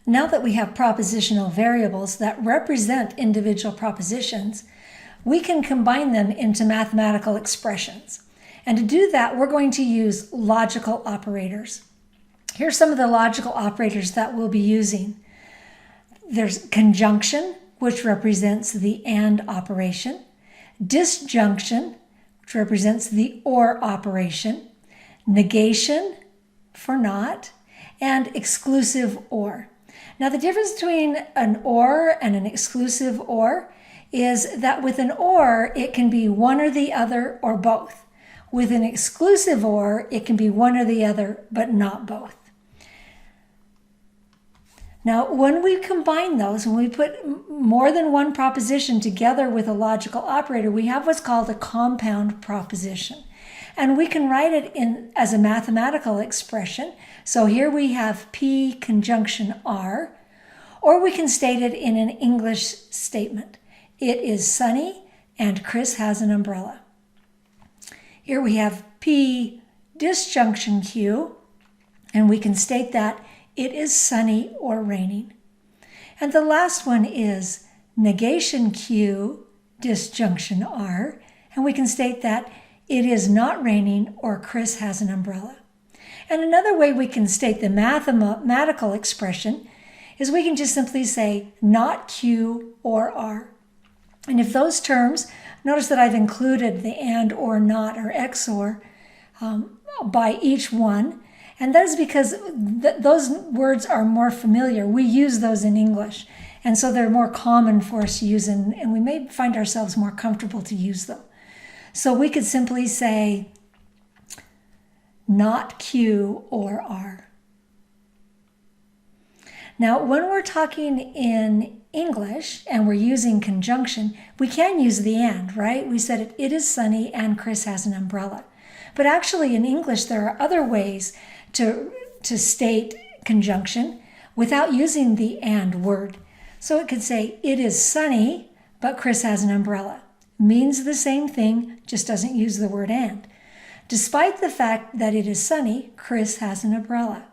Now that we have propositional variables that represent individual propositions, we can combine them into mathematical expressions. And to do that, we're going to use logical operators. Here's some of the logical operators that we'll be using. There's conjunction, which represents the and operation. Disjunction, which represents the or operation. Negation, for not. And exclusive or. Now the difference between an or and an exclusive or is that with an or, it can be one or the other or both. With an exclusive or, it can be one or the other, but not both. Now, when we combine those, when we put more than one proposition together with a logical operator, we have what's called a compound proposition. And we can write it as a mathematical expression. So here we have P conjunction R, or we can state it in an English statement. It is sunny and Chris has an umbrella. Here we have P disjunction Q, and we can state that it is sunny or raining. And the last one is negation Q disjunction R, and we can state that it is not raining or Chris has an umbrella. And another way we can state the mathematical expression is we can just simply say not Q or R. And if those terms, notice that I've included the and or not or XOR by each one. And that is because those words are more familiar. We use those in English. And so they're more common for us to use, and we may find ourselves more comfortable to use them. So we could simply say not Q or R. Now, when we're talking in English and we're using conjunction, we can use the and, right? We said it is sunny and Chris has an umbrella. But actually in English, there are other ways to state conjunction without using the and word. So it could say it is sunny, but Chris has an umbrella. Means the same thing, just doesn't use the word and. Despite the fact that it is sunny, Chris has an umbrella.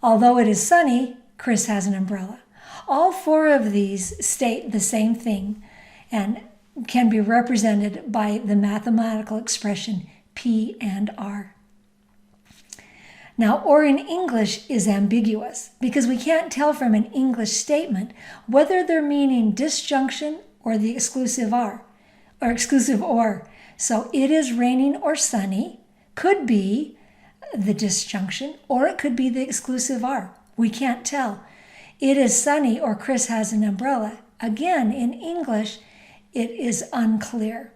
Although it is sunny, Chris has an umbrella. All four of these state the same thing and can be represented by the mathematical expression P and R. Now, or in English is ambiguous because we can't tell from an English statement whether they're meaning disjunction or the exclusive R. Or exclusive or. So it is raining or sunny could be the disjunction, or it could be the exclusive R. We can't tell. It is sunny or Chris has an umbrella. Again, in English, it is unclear.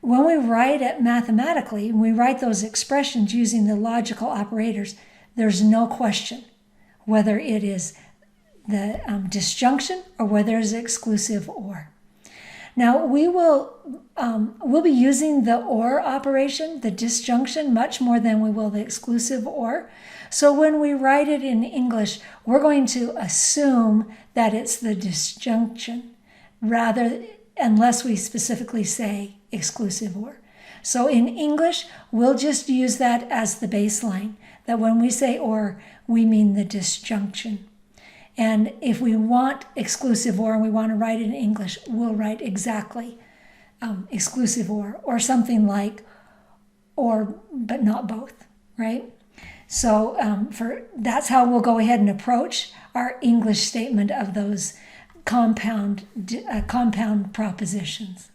When we write it mathematically, when we write those expressions using the logical operators, there's no question whether it is the disjunction or whether it's exclusive or. Now, we'll be using the or operation, the disjunction, much more than we will the exclusive or. So when we write it in English, we're going to assume that it's the disjunction, unless we specifically say exclusive or. So in English, we'll just use that as the baseline, that when we say or, we mean the disjunction. And if we want exclusive or and we want to write it in English, we'll write exactly exclusive or something like or, but not both, right? So that's how we'll go ahead and approach our English statement of those compound propositions.